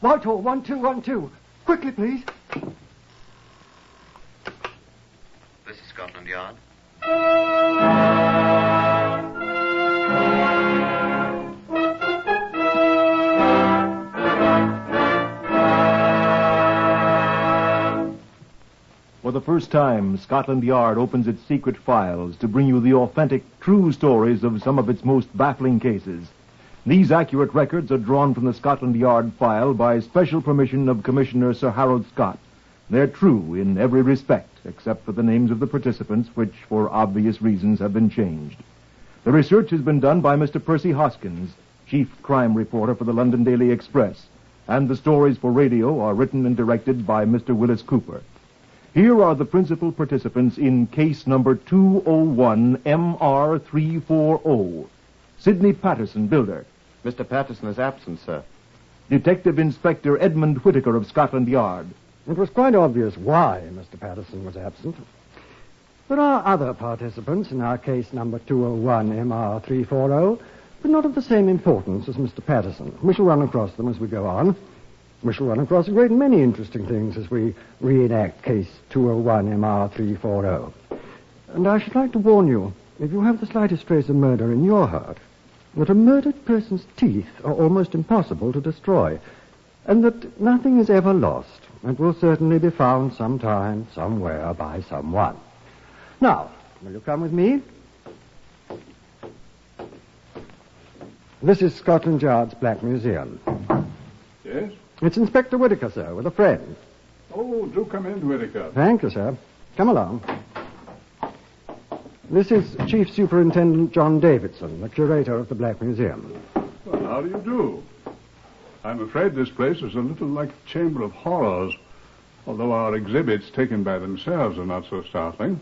Whitehall, 1212. Quickly, please. This is Scotland Yard. For the first time, Scotland Yard opens its secret files to bring you the authentic, true stories of some of its most baffling cases. These accurate records are drawn from the Scotland Yard file by special permission of Commissioner Sir Harold Scott. They're true in every respect, except for the names of the participants, which, for obvious reasons, have been changed. The research has been done by Mr. Percy Hoskins, chief crime reporter for the London Daily Express, and the stories for radio are written and directed by Mr. Wyllis Cooper. Here are the principal participants in case number 201MR340. Sidney Patterson, builder. Mr. Patterson is absent, sir. Detective Inspector Edmund Whittaker of Scotland Yard. It was quite obvious why Mr. Patterson was absent. There are other participants in our case number 201MR340, but not of the same importance as Mr. Patterson. We shall run across them as we go on. We shall run across a great many interesting things as we reenact case 201MR340. And I should like to warn you, if you have the slightest trace of murder in your heart, that a murdered person's teeth are almost impossible to destroy, and that nothing is ever lost, and will certainly be found sometime, somewhere, by someone. Now, will you come with me? This is Scotland Yard's Black Museum. Yes? It's Inspector Whittaker, sir, with a friend. Oh, do come in, Whittaker. Thank you, sir. Come along. This is Chief Superintendent John Davidson, the curator of the Black Museum. Well, how do you do? I'm afraid this place is a little like a chamber of horrors, although our exhibits taken by themselves are not so startling.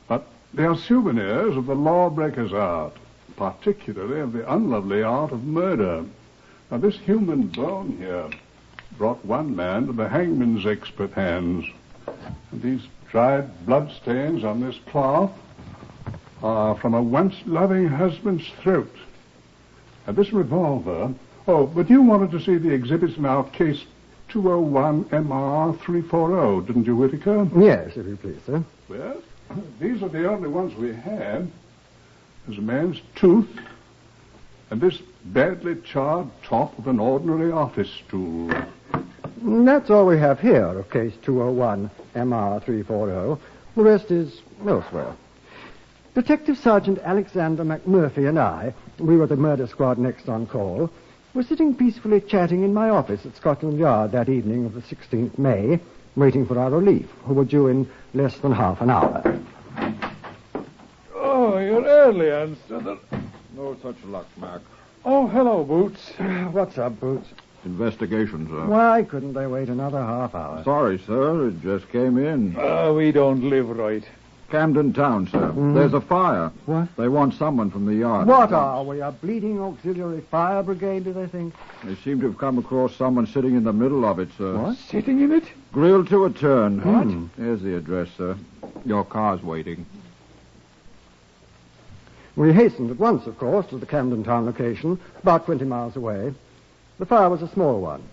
But they are souvenirs of the lawbreaker's art, particularly of the unlovely art of murder. Now, this human bone here brought one man to the hangman's expert hands. And these dried bloodstains on this cloth are from a once-loving husband's throat. And this revolver... Oh, but you wanted to see the exhibits in our case 201MR340, didn't you, Whittaker? Yes, if you please, sir. Well, these are the only ones we had. There's a man's tooth, and this badly charred top of an ordinary office stool. That's all we have here of case 201MR340. The rest is elsewhere. Detective Sergeant Alexander McMurphy and I, we were the murder squad next on call, were sitting peacefully chatting in my office at Scotland Yard that evening of the 16th May, waiting for our relief, who were due in less than half an hour. Oh, you're early, Anstuther. No such luck, Mac. Oh, hello, Boots. What's up, Boots? Investigation, sir. Why couldn't they wait another half hour? Sorry, sir. It just came in. We don't live right. Camden Town, sir. There's a fire. What? They want someone from the yard. What are we, a bleeding auxiliary fire brigade, do they think? They seem to have come across someone sitting in the middle of it, sir. What? Sitting in it? Grilled to a turn. What? Here's the address, sir. Your car's waiting. We hastened at once, of course, to the Camden Town location, about 20 miles away. The fire was a small one.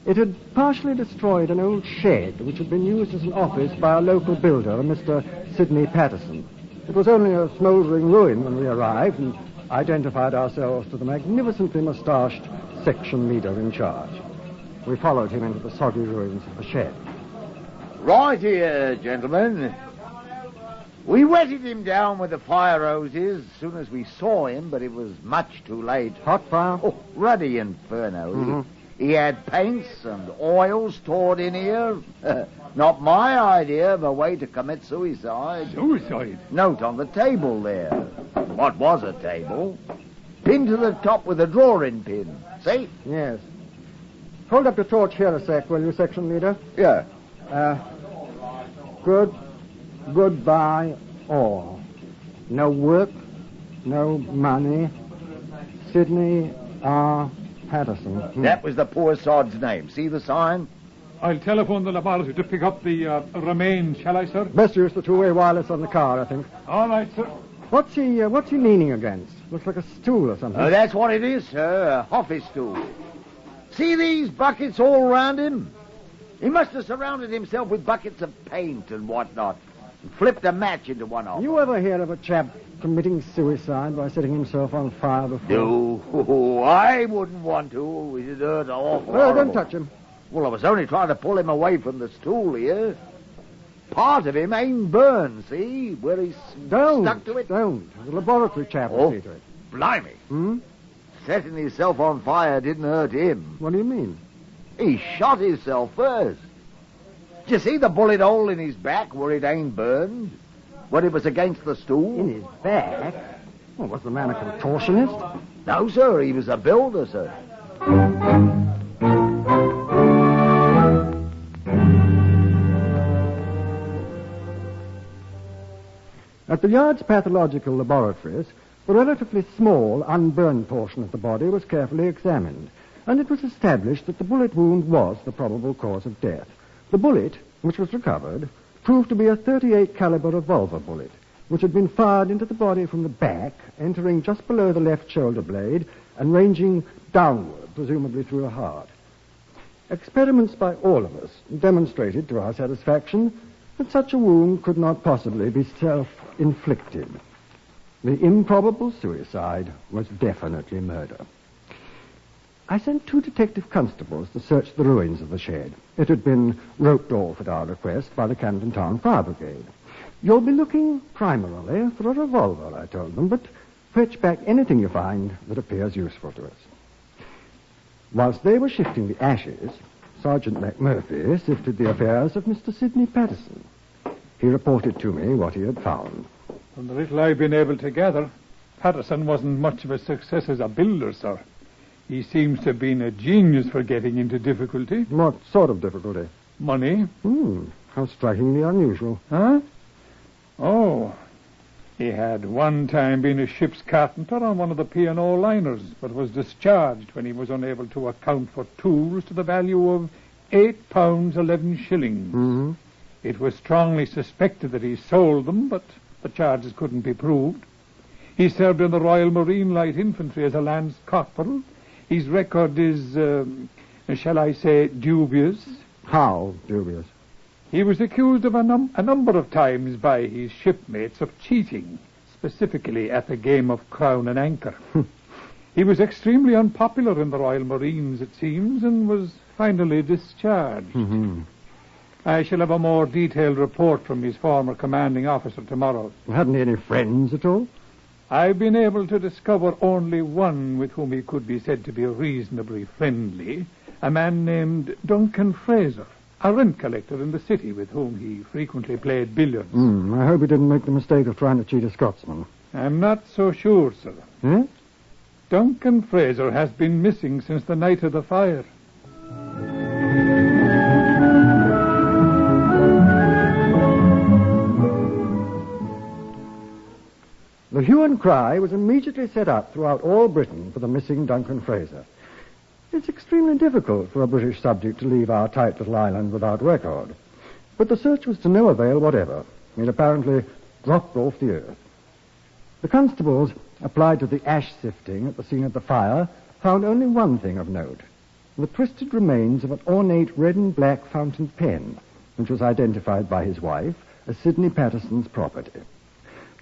It had partially destroyed an old shed which had been used as an office by a local builder, Mr. Sidney Patterson. It was only a smouldering ruin when we arrived and identified ourselves to the magnificently moustached section leader in charge. We followed him into the soggy ruins of the shed. Right here, gentlemen. We wetted him down with the fire hoses as soon as we saw him, but it was much too late. Hot fire? Oh, ruddy inferno. He had paints and oils stored in here. Not my idea of a way to commit suicide. Suicide? Note on the table there. What was a table? Pinned to the top with a drawing pin. See? Yes. Hold up your torch here a sec, will you, section leader? Yeah. Goodbye, all. No work, no money. Sidney R. Patterson. That was the poor sod's name. See the sign? I'll telephone the laboratory to pick up the remains, shall I, sir? Best use the two-way wireless on the car, I think. All right, sir. What's he leaning against? Looks like a stool or something. That's what it is, sir. A office stool. See these these buckets all round him? He must have surrounded himself with buckets of paint and whatnot, and flipped a match into one of them. You ever hear of a chap committing suicide by setting himself on fire before? No, I wouldn't want to. It'd hurt awful. Well, don't horrible. touch him. Well, I was only trying to pull him away from the stool here. Part of him ain't burned, see? Where he's stuck to it. Don't. The laboratory chap will see to it. Blimey. Hmm? Setting himself on fire didn't hurt him. What do you mean? He shot himself first. Did you see the bullet hole in his back where it ain't burned? When it was against the stool? In his back? Well, was the man a contortionist? No, sir. He was a builder, sir. At the Yard's pathological laboratories, the relatively small, unburned portion of the body was carefully examined, and it was established that the bullet wound was the probable cause of death. The bullet, which was recovered, proved to be a .38 caliber revolver bullet, which had been fired into the body from the back, entering just below the left shoulder blade and ranging downward, presumably through the heart. Experiments by all of us demonstrated to our satisfaction that such a wound could not possibly be self-inflicted. The improbable suicide was definitely murder. I sent 2 detective constables to search the ruins of the shed. It had been roped off at our request by the Camden Town Fire Brigade. You'll be looking primarily for a revolver, I told them, but fetch back anything you find that appears useful to us. Whilst they were shifting the ashes, Sergeant McMurphy sifted the affairs of Mr. Sidney Patterson. He reported to me what he had found. From the little I've been able to gather, Patterson wasn't much of a success as a builder, sir. He seems to have been a genius for getting into difficulty. What sort of difficulty? Money. How strikingly unusual. Huh? Oh. He had one time been a ship's carpenter on one of the P&O liners, but was discharged when he was unable to account for tools to the value of £8 11 shillings. It was strongly suspected that he sold them, but the charges couldn't be proved. He served in the Royal Marine Light Infantry as a lance corporal. His record is, shall I say, dubious. How dubious? He was accused of a number of times by his shipmates of cheating, specifically at the game of Crown and Anchor. He was extremely unpopular in the Royal Marines, it seems, and was finally discharged. I shall have a more detailed report from his former commanding officer tomorrow. Hadn't he any friends at all? I've been able to discover only one with whom he could be said to be reasonably friendly, a man named Duncan Frazier, a rent collector in the city with whom he frequently played billiards. I hope he didn't make the mistake of trying to cheat a Scotsman. I'm not so sure, sir. Eh? Duncan Frazier has been missing since the night of the fire. The hue and cry was immediately set up throughout all Britain for the missing Duncan Frazier. It's extremely difficult for a British subject to leave our tight little island without record. But the search was to no avail whatever. It apparently dropped off the earth. The constables, applied to the ash sifting at the scene of the fire, found only one thing of note: the twisted remains of an ornate red and black fountain pen, which was identified by his wife as Sidney Patterson's property.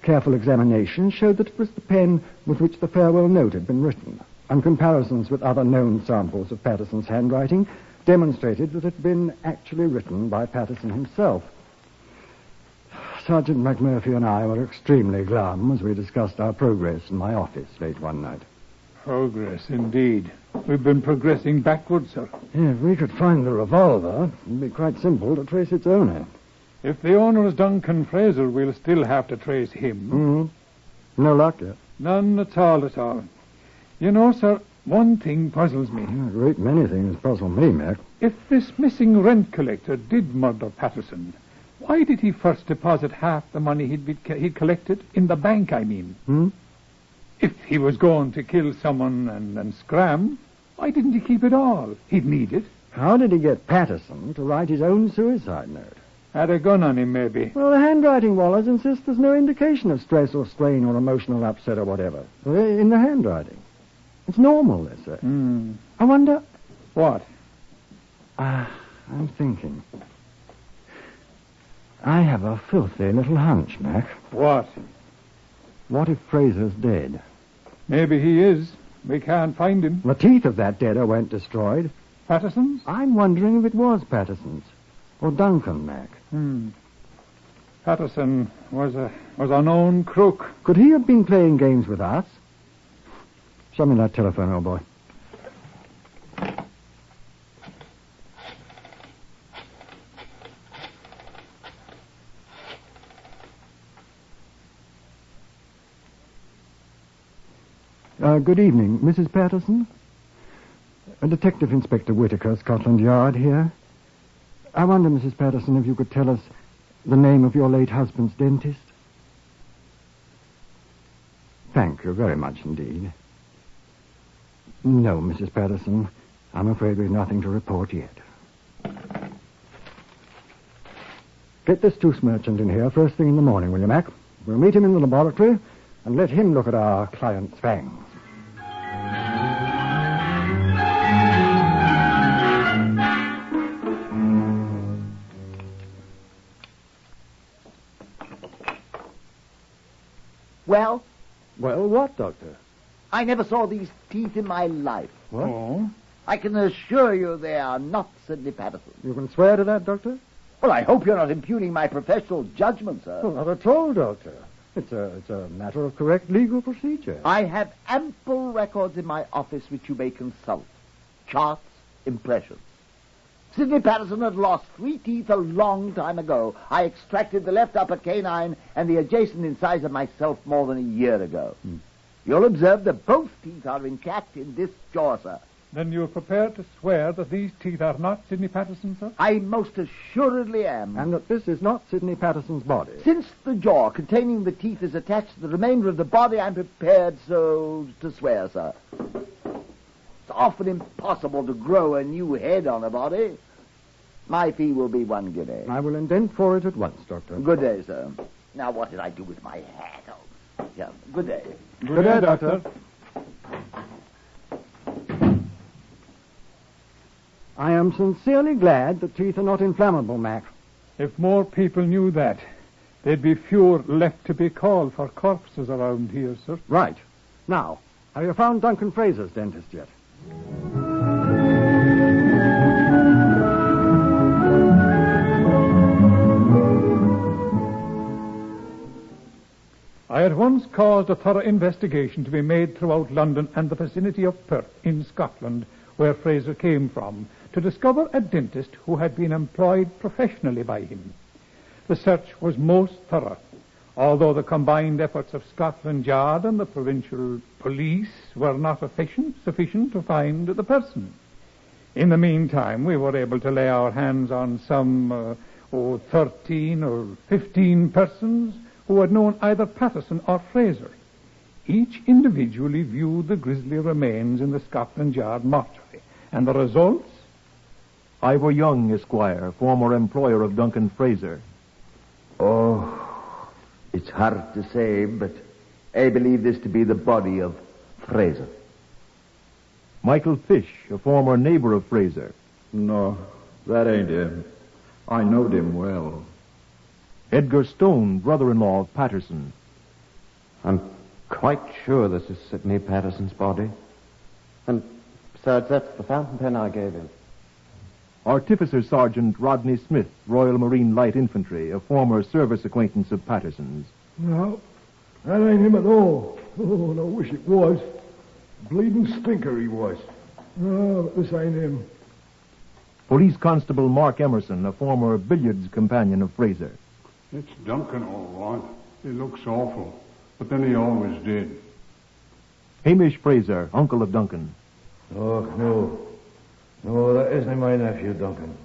Careful examination showed that it was the pen with which the farewell note had been written, and comparisons with other known samples of Patterson's handwriting demonstrated that it had been actually written by Patterson himself. Sergeant McMurphy and I were extremely glum as we discussed our progress in my office late one night. Progress, indeed. We've been progressing backwards, sir. If we could find the revolver, it'd be quite simple to trace its owner. If the owner is Duncan Frazier, we'll still have to trace him. No luck yet. None at all, at all. You know, sir, one thing puzzles me. A great many things puzzle me, Mac. If this missing rent collector did murder Patterson, why did he first deposit half the money he'd collected in the bank, I mean? If he was going to kill someone and scram, why didn't he keep it all? He'd need it. How did he get Patterson to write his own suicide note? Had a gun on him, maybe. Well, the handwriting, Wallace, insists there's no indication of stress or strain or emotional upset or whatever in the handwriting. It's normal, they say. I wonder... What? I'm thinking. I have a filthy little hunch, Mac. What? What if Fraser's dead? Maybe he is. We can't find him. The teeth of that deader weren't destroyed. Patterson's? I'm wondering if it was Patterson's. Or Duncan, Mac. Patterson was a known crook. Could he have been playing games with us? Show me that telephone, old boy. Good evening, Mrs. Patterson. Detective Inspector Whitaker, Scotland Yard here. I wonder, Mrs. Patterson, if you could tell us the name of your late husband's dentist? Thank you very much indeed. No, Mrs. Patterson, I'm afraid we've nothing to report yet. Get this tooth merchant in here first thing in the morning, will you, Mac? We'll meet him in the laboratory and let him look at our client's fangs. Well? Well, what, Doctor? I never saw these teeth in my life. What? Oh? I can assure you they are not Sidney Patterson. You can swear to that, Doctor? Well, I hope you're not impugning my professional judgment, sir. Well, not at all, Doctor. It's a matter of correct legal procedure. I have ample records in my office which you may consult. Charts, impressions. Sidney Patterson had lost 3 teeth a long time ago. I extracted the left upper canine and the adjacent incisor myself more than a year ago. You'll observe that both teeth are intact in this jaw, sir. Then you're prepared to swear that these teeth are not Sidney Patterson, sir? I most assuredly am. And that this is not Sidney Patterson's body. Since the jaw containing the teeth is attached to the remainder of the body, I'm prepared so to swear, sir. It's often impossible to grow a new head on a body. My fee will be 1 guinea. I will indent for it at once, Doctor. Good day, sir. Now, what did I do with my hat? Oh, yeah, good day. Good day, Doctor. I am sincerely glad the teeth are not inflammable, Mac. If more people knew that, there'd be fewer left to be called for corpses around here, sir. Right. Now, have you found Duncan Fraser's dentist yet? I at once caused a thorough investigation to be made throughout London and the vicinity of Perth in Scotland, where Fraser came from, to discover a dentist who had been employed professionally by him. The search was most thorough, although the combined efforts of Scotland Yard and the provincial police were not sufficient to find the person. In the meantime, we were able to lay our hands on some 13 or 15 persons who had known either Patterson or Fraser. Each individually viewed the grisly remains in the Scotland Yard mortuary, and the results? Ivor Young, Esquire, former employer of Duncan Fraser. Oh, it's hard to say, but I believe this to be the body of Fraser. Michael Fish, a former neighbor of Fraser. No, that ain't him. I knowed him well. Edgar Stone, brother-in-law of Patterson. I'm quite sure this is Sidney Patterson's body. And besides, that's the fountain pen I gave him. Artificer Sergeant Rodney Smith, Royal Marine Light Infantry, a former service acquaintance of Patterson's. No, that ain't him at all. Oh, and I wish it was. Bleeding stinker he was. No, but this ain't him. Police Constable Mark Emerson, a former billiards companion of Fraser. It's Duncan, all right. He looks awful, but then he always did. Hamish Fraser, uncle of Duncan. Oh, no. No, that isn't my nephew, Duncan.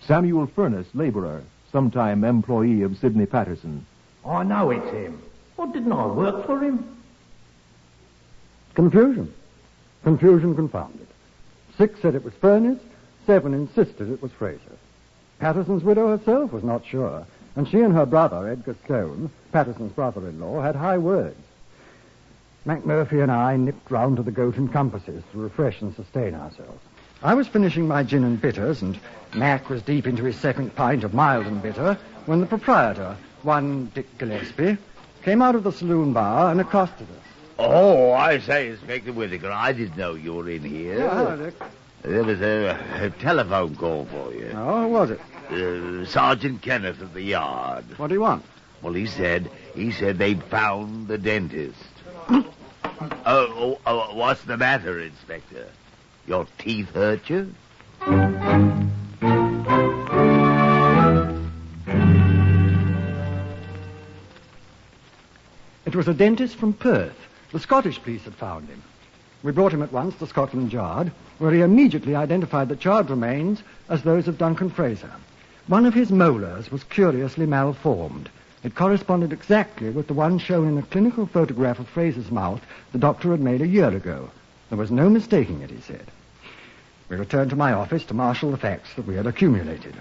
Samuel Furness, laborer, sometime employee of Sidney Patterson. I know it's him. Well, didn't I work for him? Confusion. Confusion confounded. 6 said it was Furness, 7 insisted it was Fraser. Patterson's widow herself was not sure, and she and her brother, Edgar Stone, Patterson's brother-in-law, had high words. McMurphy and I nipped round to the Goat and Compasses to refresh and sustain ourselves. I was finishing my gin and bitters, and Mac was deep into his second pint of mild and bitter, when the proprietor, one Dick Gillespie, came out of the saloon bar and accosted us. Oh, I say, Inspector Whittaker, I didn't know you were in here. Yeah, hello, Dick. There was a telephone call for you. Oh, who was it? Sergeant Kenneth at the yard. What do you want? Well, he said they'd found the dentist. What's the matter, Inspector? Your teeth hurt you? It was a dentist from Perth. The Scottish police had found him. We brought him at once to Scotland Yard, where he immediately identified the charred remains as those of Duncan Frazier. One of his molars was curiously malformed. It corresponded exactly with the one shown in a clinical photograph of Frazier's mouth the doctor had made a year ago. There was no mistaking it, he said. We returned to my office to marshal the facts that we had accumulated.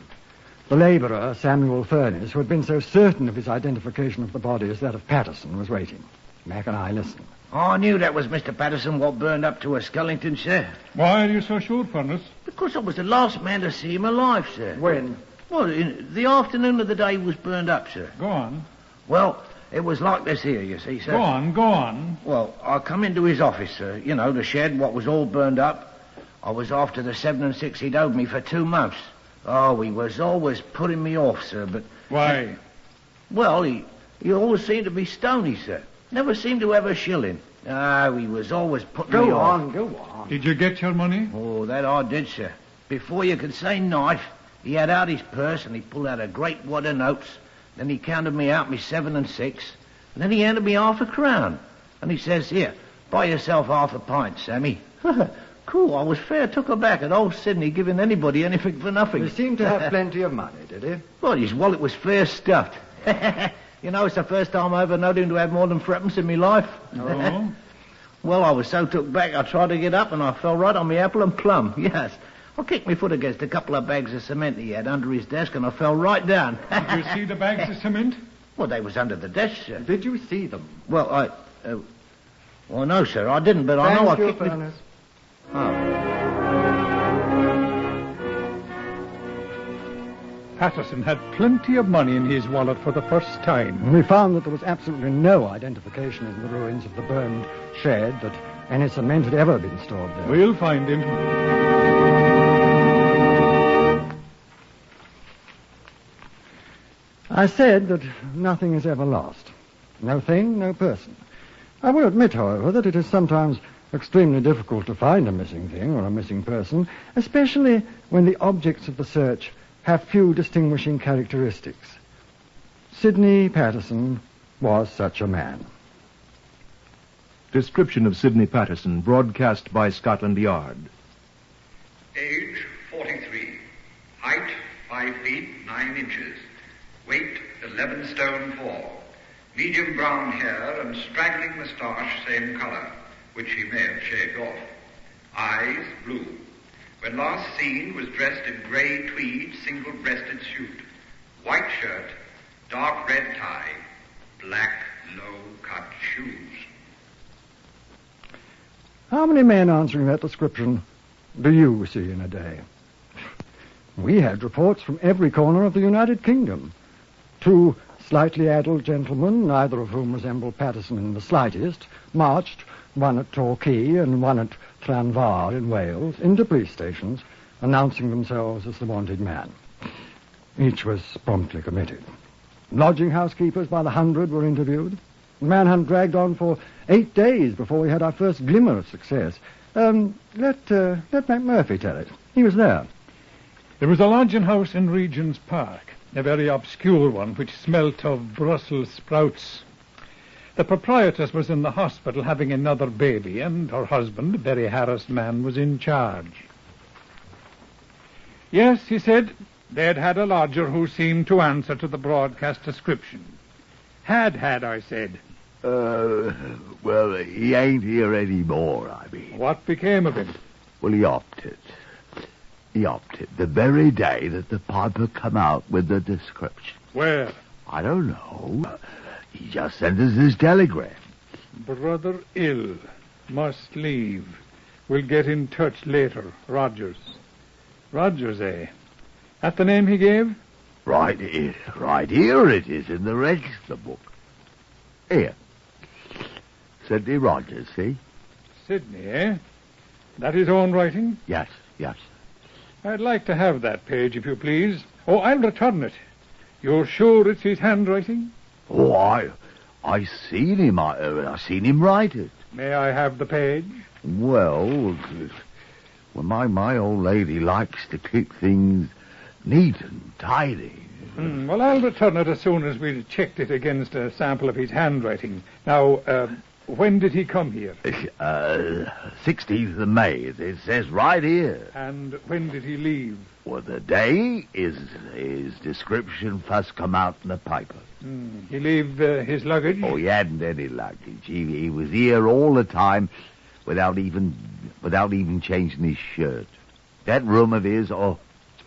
The labourer, Samuel Furnace, who had been so certain of his identification of the body as that of Patterson, was waiting. Mac and I listened. I knew that was Mr. Patterson what burned up to Skellington, sir. Why are you so sure, Furnace? Because I was the last man to see him alive, sir. When? Well, in the afternoon of the day he was burned up, sir. Go on. Well, it was like this here, you see, sir. Go on. Well, I come into his office, sir. You know, the shed, what was all burned up. I was after the 7 and 6 he'd owed me for 2 months. Oh, he was always putting me off, sir, but... Why? Well, he always seemed to be stony, sir. Never seemed to have a shilling. Oh, he was always putting me off. Go on. Did you get your money? Oh, that I did, sir. Before you could say knife, he had out his purse and he pulled out a great wad of notes. Then he counted me out me 7 and 6. And then he handed me half a crown. And he says, here, buy yourself half a pint, Sammy. Cool, I was fair took aback at old Sydney giving anybody anything for nothing. He seemed to have plenty of money, did he? Well, his wallet was fair stuffed. You know, it's the first time I ever known him to have more than threepence in my life. Oh? Well, I was so took back, I tried to get up and I fell right on my apple and plum. Yes. I kicked my foot against a couple of bags of cement he had under his desk and I fell right down. Did you see the bags of cement? Well, they was under the desk, sir. Did you see them? Well, well, no, sir, I didn't, but I know I kicked my... Patterson had plenty of money in his wallet for the first time. We found that there was absolutely no identification in the ruins of the burned shed that any cement had ever been stored there. We'll find him. I said that nothing is ever lost. No thing, no person. I will admit, however, that it is sometimes extremely difficult to find a missing thing or a missing person, especially when the objects of the search have few distinguishing characteristics. Sidney Patterson was such a man. Description of Sidney Patterson, broadcast by Scotland Yard. Age 43. Height 5 feet 9 inches. Weight 11 stone 4. Medium brown hair and straggling moustache same color, which he may have shaved off. Eyes blue. When last seen was dressed in grey tweed single-breasted suit. White shirt, dark red tie, black low-cut shoes. How many men answering that description do you see in a day? We had reports from every corner of the United Kingdom. 2 slightly adult gentlemen, neither of whom resembled Patterson in the slightest, marched, one at Torquay and one at Llanfair in Wales, into police stations, announcing themselves as the wanted man. Each was promptly committed. Lodging house keepers by the 100 were interviewed. The manhunt dragged on for 8 days before we had our first glimmer of success. Let McMurphy tell it. He was there. There was a lodging house in Regent's Park, a very obscure one which smelt of Brussels sprouts. The proprietress was in the hospital having another baby, and her husband, a very harassed man, was in charge. Yes, he said, they'd had a lodger who seemed to answer to the broadcast description. Had, I said. Well, he ain't here anymore, I mean. What became of him? Well, he opted. The very day that the piper come out with the description. Where? I don't know. He just sent us his telegram. Brother ill. Must leave. We'll get in touch later. Rogers. Rogers, eh? That the name he gave? Right here it is in the register book. Here. Sidney Rogers, see? Sidney, eh? That his own writing? Yes. I'd like to have that page, if you please. Oh, I'll return it. You're sure it's his handwriting? Oh, I seen him. I seen him write it. May I have the page? Well, my old lady likes to keep things neat and tidy. Well, I'll return it as soon as we've checked it against a sample of his handwriting. Now, when did he come here? 16th of May. It says right here. And when did he leave? Well, the day his description first come out in the paper. He leave his luggage? Oh, he hadn't any luggage. He was here all the time without even changing his shirt. That room of his, it's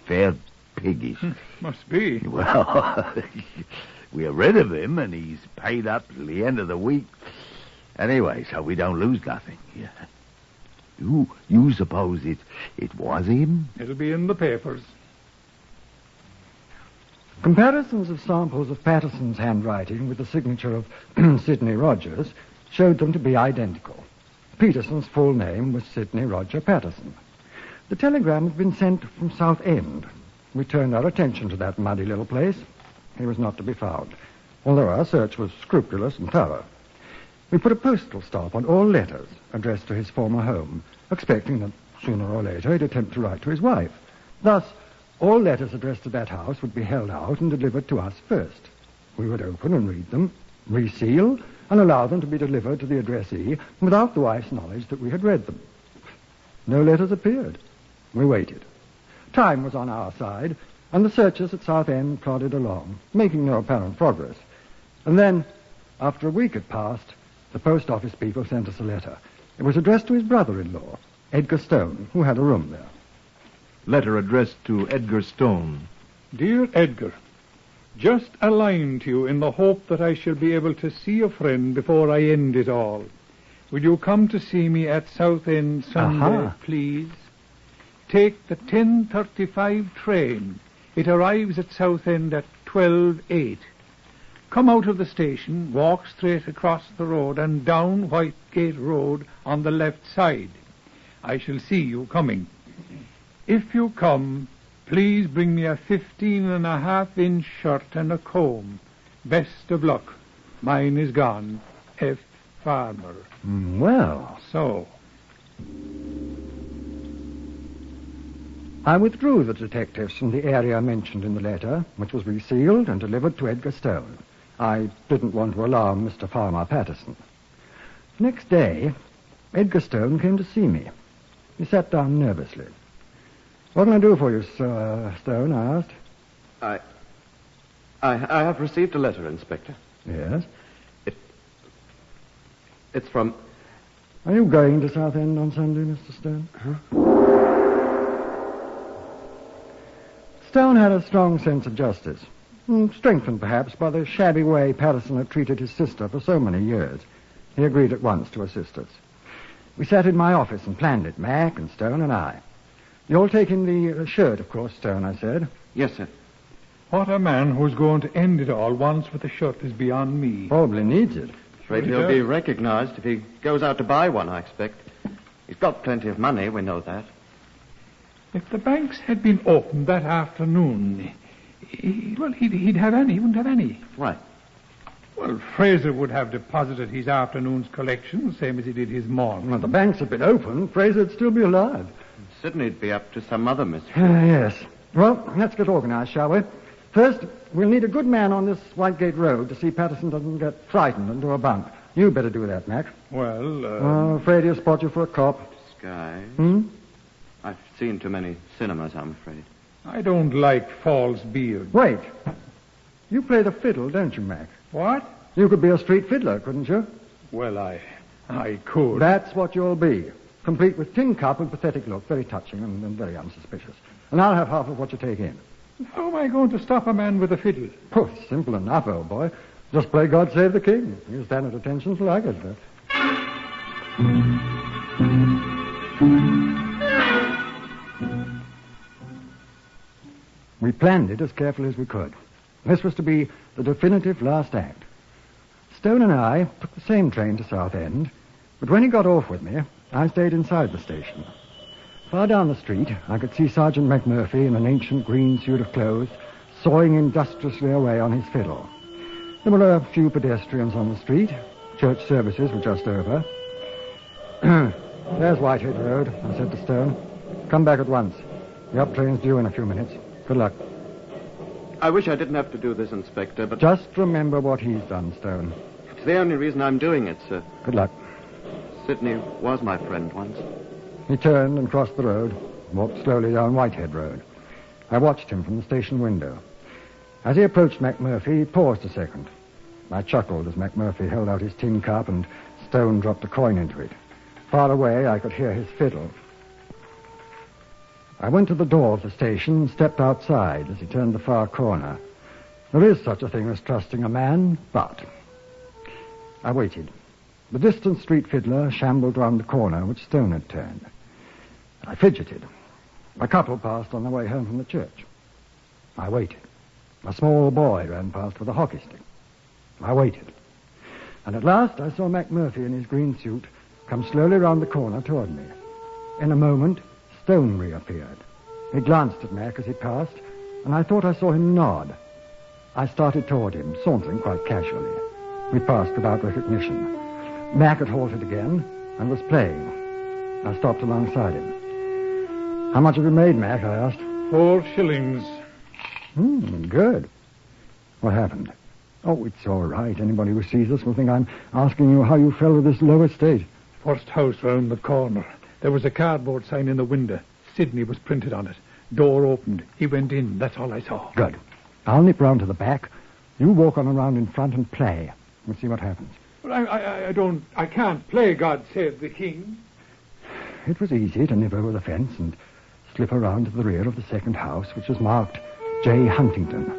fair piggish. Must be. Well, we're rid of him, and he's paid up till the end of the week. Anyway, so we don't lose nothing. You suppose it was him? It'll be in the papers. Comparisons of samples of Patterson's handwriting with the signature of Sidney Rogers showed them to be identical. Peterson's full name was Sidney Roger Patterson. The telegram had been sent from Southend. We turned our attention to that muddy little place. He was not to be found, although our search was scrupulous and thorough. We put a postal stop on all letters addressed to his former home, expecting that sooner or later he'd attempt to write to his wife. Thus, all letters addressed to that house would be held out and delivered to us first. We would open and read them, reseal, and allow them to be delivered to the addressee without the wife's knowledge that we had read them. No letters appeared. We waited. Time was on our side, and the searchers at Southend plodded along, making no apparent progress. And then, after a week had passed, the post office people sent us a letter. It was addressed to his brother-in-law, Edgar Stone, who had a room there. Letter addressed to Edgar Stone. Dear Edgar, just a line to you in the hope that I shall be able to see a friend before I end it all. Will you come to see me at Southend Sunday, please? Take the 10:35 train. It arrives at Southend at 12:08. Come out of the station, walk straight across the road and down Whitegate Road on the left side. I shall see you coming. If you come, please bring me a 15.5-inch shirt and a comb. Best of luck. Mine is gone. F. Farmer. Well. So. I withdrew the detectives from the area mentioned in the letter, which was resealed and delivered to Edgar Stone. I didn't want to alarm Mr. Farmer Patterson. Next day, Edgar Stone came to see me. He sat down nervously. "What can I do for you, Sir Stone?" I asked. I have received a letter, Inspector. Yes? It's from... Are you going to Southend on Sunday, Mr. Stone? Stone had a strong sense of justice, strengthened perhaps by the shabby way Patterson had treated his sister for so many years. He agreed at once to assist us. We sat in my office and planned it, Mac and Stone and I. "You'll take in the shirt, of course, Stone," I said. "Yes, sir." What a man who's going to end it all once with a shirt is beyond me. Probably needs it. Afraid he'll be recognized if he goes out to buy one, I expect. He's got plenty of money, we know that. If the banks had been opened that afternoon, he wouldn't have any. Right. Well, Fraser would have deposited his afternoon's collection, same as he did his morning. Well, the banks had been open. Fraser'd still be alive. Sydney'd be up to some other mystery. Yes. Well, let's get organized, shall we? First, we'll need a good man on this Whitegate Road to see Patterson doesn't get frightened into a bunk. You better do that, Mac. Well, I'm afraid he'll spot you for a cop. Disguise? I've seen too many cinemas, I'm afraid. I don't like false beard. Wait. You play the fiddle, don't you, Mac? What? You could be a street fiddler, couldn't you? Well, I could. That's what you'll be. Complete with tin cup and pathetic look. Very touching and very unsuspicious. And I'll have half of what you take in. How am I going to stop a man with a fiddle? Oh, simple enough, old boy. Just play God Save the King. You stand at attention till I get there. We planned it as carefully as we could. This was to be the definitive last act. Stone and I took the same train to Southend, but when he got off with me, I stayed inside the station. Far down the street, I could see Sergeant McMurphy in an ancient green suit of clothes, sawing industriously away on his fiddle. There were a few pedestrians on the street. Church services were just over. There's Whitehead Road, I said to Stone. Come back at once. The up train's due in a few minutes. Good luck. I wish I didn't have to do this, Inspector, but... Just remember what he's done, Stone. It's the only reason I'm doing it, sir. Good luck. Sidney was my friend once. He turned and crossed the road, walked slowly down Whitehead Road. I watched him from the station window. As he approached McMurphy, he paused a second. I chuckled as McMurphy held out his tin cup and Stone dropped a coin into it. Far away, I could hear his fiddle. I went to the door of the station and stepped outside as he turned the far corner. There is such a thing as trusting a man, but... I waited. The distant street fiddler shambled round the corner which Stone had turned. I fidgeted. A couple passed on the way home from the church. I waited. A small boy ran past with a hockey stick. I waited. And at last I saw McMurphy in his green suit come slowly round the corner toward me. In a moment, Stone reappeared. He glanced at Mac as he passed, and I thought I saw him nod. I started toward him, sauntering quite casually. We passed without recognition. Mac had halted again and was playing. I stopped alongside him. How much have you made, Mac? I asked. 4 shillings. Good. What happened? Oh, it's all right. Anybody who sees us will think I'm asking you how you fell to this low estate. First house round the corner. There was a cardboard sign in the window. Sidney was printed on it. Door opened. He went in. That's all I saw. Good. I'll nip round to the back. You walk on around in front and play. We'll see what happens. But I can't play God Save the King. It was easy to nip over the fence and slip around to the rear of the second house, which was marked J. Huntington.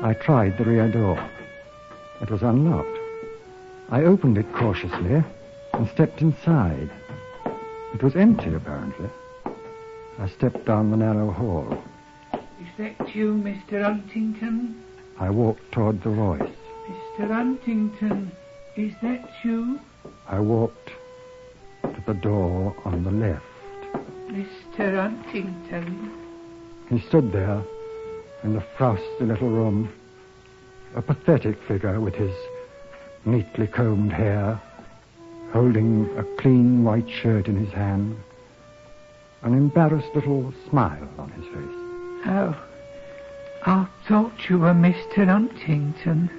I tried the rear door. It was unlocked. I opened it cautiously and stepped inside. It was empty, apparently. I stepped down the narrow hall. Is that you, Mr. Huntington? I walked toward the voice. Mr. Huntington, is that you? I walked to the door on the left. Mr. Huntington. He stood there in the frosty little room, a pathetic figure with his neatly combed hair, holding a clean white shirt in his hand, an embarrassed little smile on his face. Oh, I thought you were Mr. Huntington.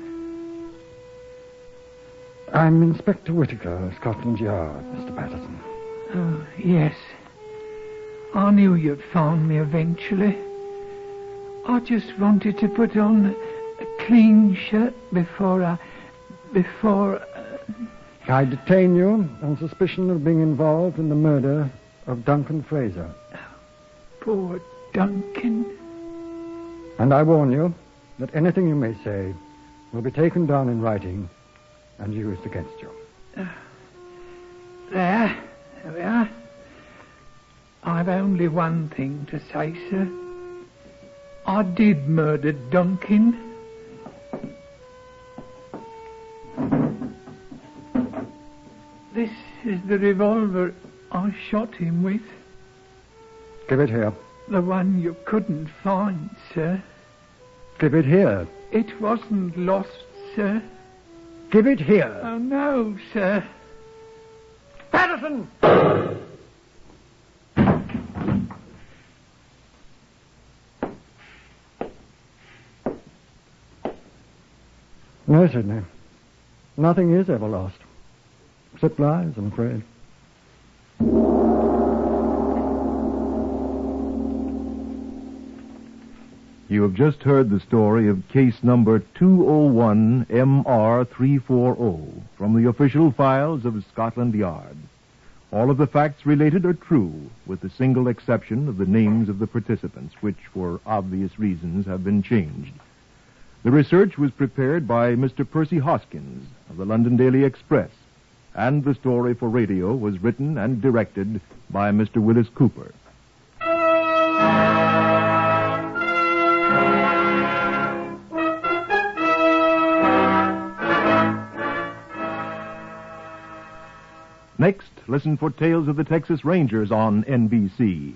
I'm Inspector Whittaker of Scotland Yard, Mr. Patterson. Oh, yes. I knew you'd find me eventually. I just wanted to put on a clean shirt before I detain you on suspicion of being involved in the murder of Duncan Frazier. Poor Duncan. And I warn you that anything you may say will be taken down in writing and used against you. There we are. I've only one thing to say, sir. I did murder Duncan. This is the revolver I shot him with. Give it here. The one you couldn't find, sir. Give it here. It wasn't lost, sir. Give it here. Oh, no, sir. Patterson! No, Sidney. Nothing is ever lost. Except lies, I'm afraid. You have just heard the story of case number 201 MR340 from the official files of Scotland Yard. All of the facts related are true, with the single exception of the names of the participants, which, for obvious reasons, have been changed. The research was prepared by Mr. Percy Hoskins of the London Daily Express, and the story for radio was written and directed by Mr. Wyllis Cooper. Next, listen for Tales of the Texas Rangers on NBC.